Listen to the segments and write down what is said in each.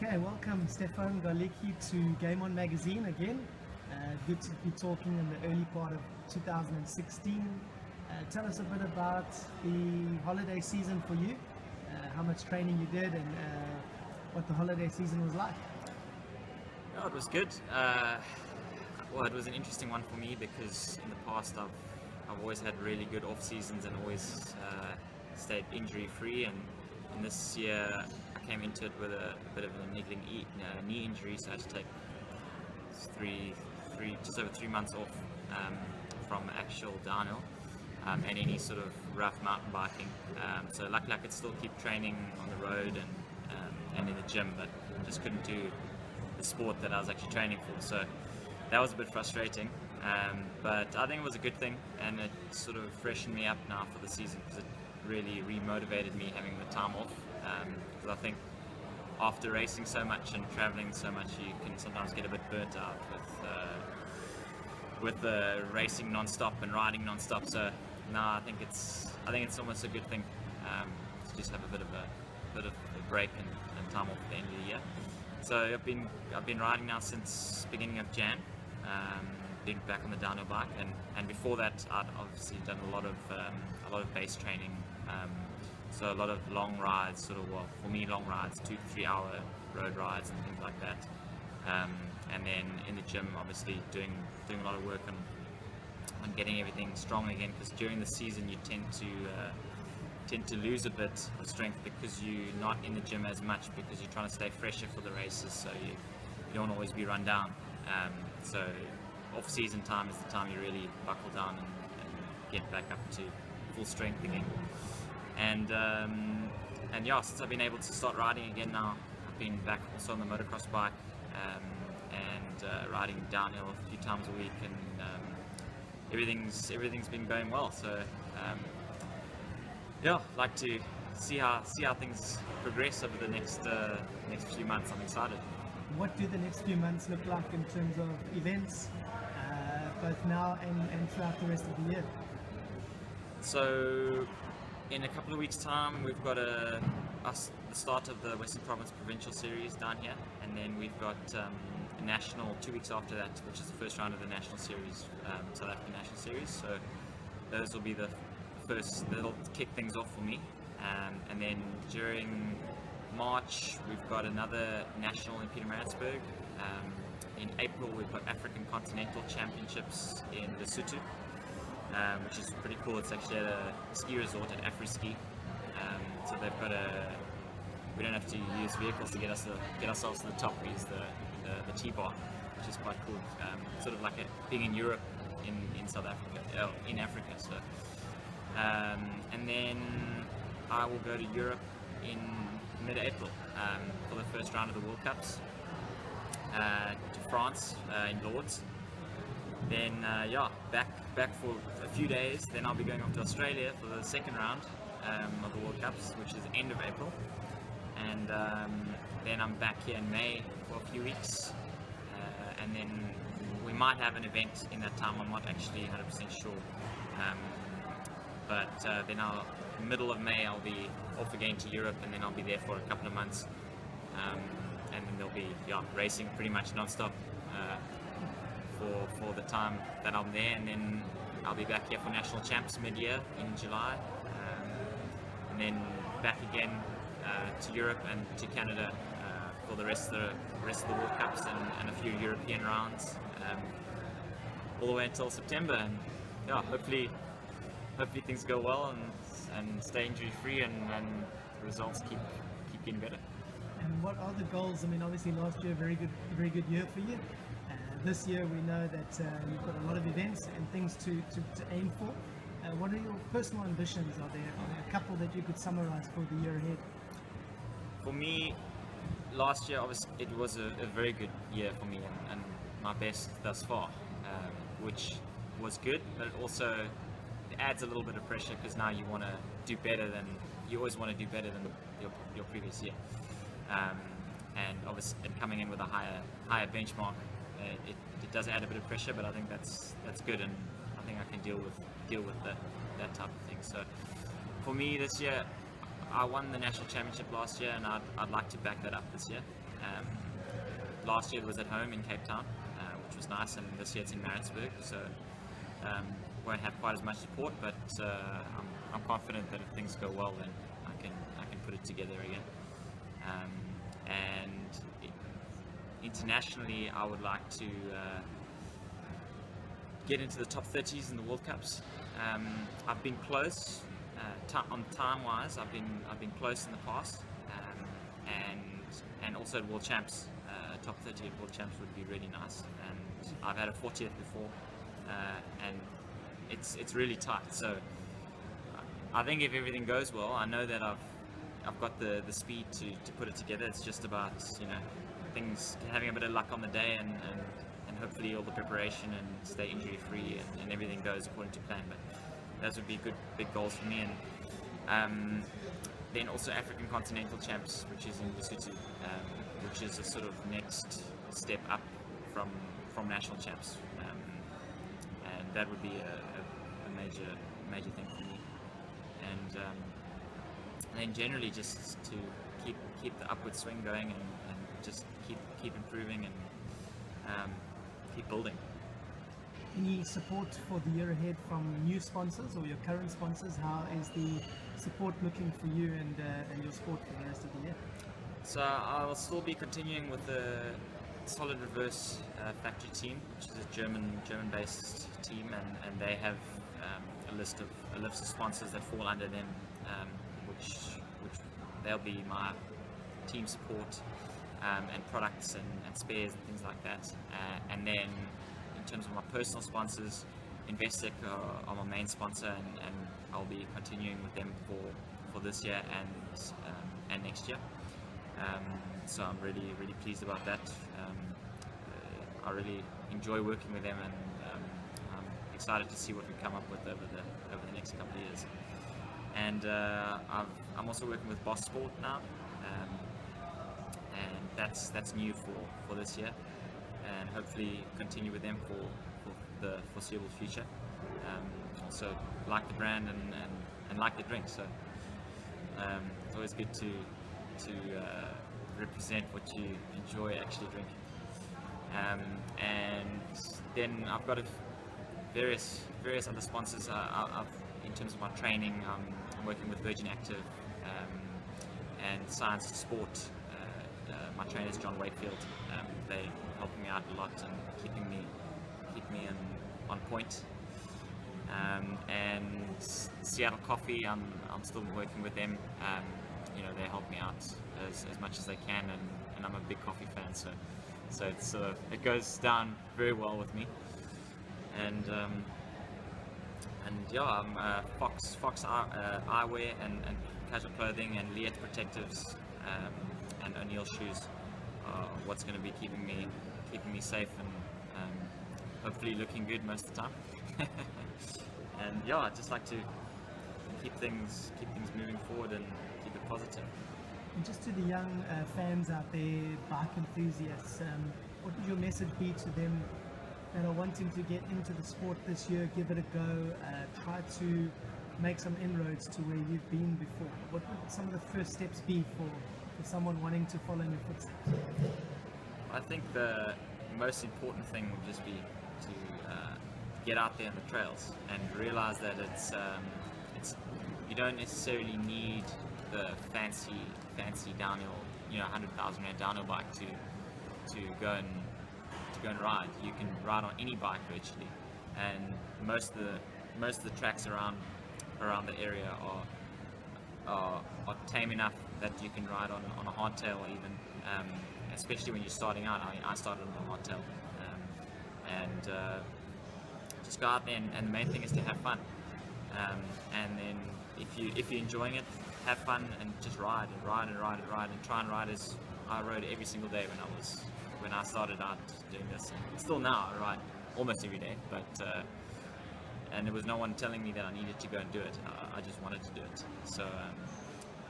Okay, welcome Stefan Garlicki to Game On Magazine again. Good to be talking in the early part of 2016. Tell us a bit about the holiday season for you, how much training you did and what the holiday season was like. Oh, it was good. Well, it was an interesting one for me because in the past I've always had really good off seasons and always stayed injury free. And this year I came into it with a bit of a niggling knee injury, so I had to take just over 3 months off from actual downhill and any sort of rough mountain biking. So luckily I could still keep training on the road and in the gym, but just couldn't do the sport that I was actually training for. So that was a bit frustrating, but I think it was a good thing, and it sort of freshened me up now for the season because it really re-motivated me having the time off, because I think after racing so much and traveling so much you can sometimes get a bit burnt out with the racing non-stop and riding non-stop. So now I think it's almost a good thing to just have a bit of a break and time off at the end of the year. So I've been riding now since beginning of Jan. Been back on the downhill bike, and before that I'd obviously done a lot of base training. So a lot of long rides, sort of, well, for me long rides, 2 to 3 hour road rides and things like that. And then in the gym, obviously doing a lot of work on getting everything strong again, because during the season you tend to lose a bit of strength because you're not in the gym as much because you're trying to stay fresher for the races, so you don't always be run down. So off-season time is the time you really buckle down and get back up to full strength again. And yeah, since I've been able to start riding again now, I've been back also on the motocross bike and riding downhill a few times a week, and everything's been going well. So yeah, I'd like to see how things progress over the next few months. I'm excited. What do the next few months look like in terms of events, both now and throughout the rest of the year? So in a couple of weeks' time we've got the start of the Western Province Provincial Series down here, and then we've got a national 2 weeks after that, which is the first round of the national series, South African National Series. So those will be the first, that'll kick things off for me. And then during March we've got another national in Pietermaritzburg. In April we've got African Continental Championships in Lesotho, which is pretty cool. It's actually at a ski resort at Afri-Ski. So they've got we don't have to use vehicles to get ourselves to the top. We use the T-bar, which is quite cool. Sort of like being in Europe in South Africa, in Africa. So and then I will go to Europe in mid-April for the first round of the World Cups, to France in Lords. Then yeah, back for a few days. Then I'll be going off to Australia for the second round of the World Cups, which is the end of April. And then I'm back here in May for a few weeks, and then we might have an event in that time. I'm not actually 100% sure, but then middle of May I'll be off again to Europe, and then I'll be there for a couple of months, and then there'll be racing pretty much non-stop for the time that I'm there. And then I'll be back here for National Champs mid-year in July, and then back again to Europe and to Canada for the rest of the World Cups and a few European rounds, all the way until September. And yeah, hopefully things go well and stay injury free, and the results keep getting better. And what are the goals? I mean, obviously last year very good year for you. This year we know that you've got a lot of events and things to aim for. What are your personal ambitions? Are there a couple that you could summarize for the year ahead? For me, last year obviously it was a very good year for me, and my best thus far, which was good, but it also adds a little bit of pressure because now you always want to do better than your previous year, and obviously coming in with a higher benchmark, it does add a bit of pressure, but I think that's good, and I think I can deal with that type of thing. So for me this year, I won the national championship last year, and I'd like to back that up this year. Last year it was at home in Cape Town, which was nice, and this year it's in Maritzburg, so won't have quite as much support, but I'm confident that if things go well, then I can put it together again. And internationally, I would like to get into the top 30s in the World Cups. I've been close on time-wise. I've been close in the past, and also at World Champs. Top 30 at World Champs would be really nice. And I've had a 40th before, and it's really tight. So I think if everything goes well, I know that I've got the speed to put it together. It's just about, you know, things, having a bit of luck on the day, and hopefully all the preparation and stay injury free, and everything goes according to plan. But those would be good big goals for me. And then also African Continental Champs, which is in Lesotho, which is a sort of next step up from national champs, and that would be a major thing for me. And then generally just to keep the upward swing going, and just keep improving, and keep building. Any support for the year ahead from new sponsors or your current sponsors? How is the support looking for you and your sport for the rest of the year? So I'll still be continuing with the Solid Reverse factory team, which is a German-based team, and they have a list of sponsors that fall under them, which they'll be my team support, and products and spares and things like that. And then in terms of my personal sponsors, Investec are my main sponsor, and I'll be continuing with them for this year and next year. So I'm really pleased about that. I really enjoy working with them, and I'm excited to see what we come up with over the next couple of years. And I'm also working with Boss Sport now, and that's new for this year, and hopefully continue with them for the foreseeable future. So like the brand and like the drink, so it's always good to represent what you enjoy actually drinking. And then I've got various other sponsors. In terms of my training, I'm working with Virgin Active and Science Sport. My trainer is John Wakefield. They helping me out a lot and keep me on point. And Seattle Coffee, I'm still working with them. You know, they help me out as much as they can, and I'm a big coffee fan, so it's it goes down very well with me. And yeah, I'm Fox Eyewear and casual clothing, and Liet Protectives, and O'Neill shoes are what's going to be keeping me safe, and hopefully looking good most of the time. And yeah, I'd just like to keep things moving forward and keep it positive. And just to the young fans out there, bike enthusiasts, what would your message be to them that are wanting to get into the sport this year? Give it a go, try to make some inroads to where you've been before. What would some of the first steps be for someone wanting to follow in your footsteps? I think the most important thing would just be to get out there on the trails and realize that it's you don't necessarily need the fancy downhill, 100,000 rand downhill bike to go and ride. You can ride on any bike virtually, and most of the tracks around the area are tame enough that you can ride on a hardtail even, especially when you're starting out. I started on a hardtail, and just go out there, and the main thing is to have fun. And then if you're enjoying it, have fun and just ride and try and ride as I rode every single day when I started out doing this. And still now I ride almost every day, but and there was no one telling me that I needed to go and do it. I just wanted to do it. So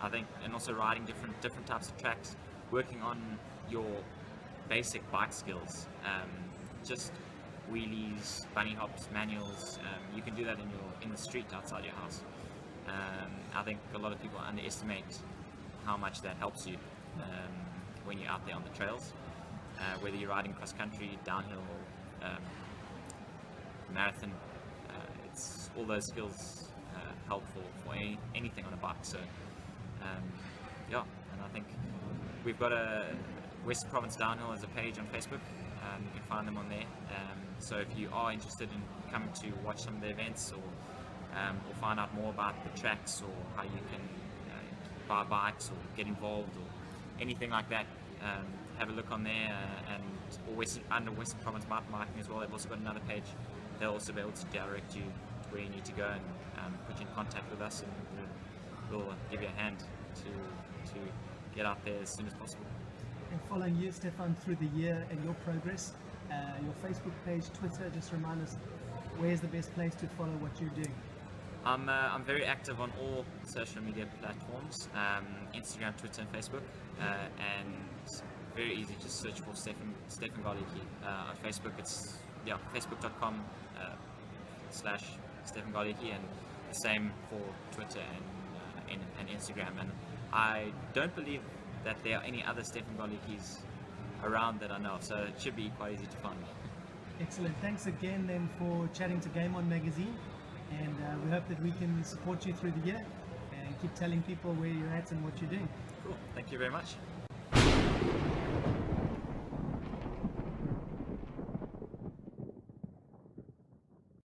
I think, and also riding different types of tracks, working on your basic bike skills, just wheelies, bunny hops, manuals. You can do that in the street outside your house. I think a lot of people underestimate how much that helps you. when you're out there on the trails, whether you're riding cross country, downhill, marathon. It's all those skills helpful for anything on a bike. So yeah, and I think we've got a Western Province Downhill as a page on Facebook. You can find them on there. So if you are interested in coming to watch some of the events, or find out more about the tracks, or how you can buy bikes or get involved or anything like that, have a look on there. And under Western Province Mountain Biking as well, they've also got another page. They'll also be able to direct you to where you need to go and put you in contact with us, and we'll give you a hand to get out there as soon as possible. And following you, Stefan, through the year and your progress, your Facebook page, Twitter, just remind us, where's the best place to follow what you're doing? I'm very active on all social media platforms, Instagram, Twitter and Facebook, and very easy, just search for Stefan Garlicki. On Facebook it's facebook.com/Stefan Garlicki, and the same for Twitter and Instagram. And I don't believe that there are any other Stefan Garlickis around that I know of, so it should be quite easy to find me. Excellent. Thanks again then for chatting to Game On Magazine, and we hope that we can support you through the year and keep telling people where you're at and what you're doing. Cool. Thank you very much.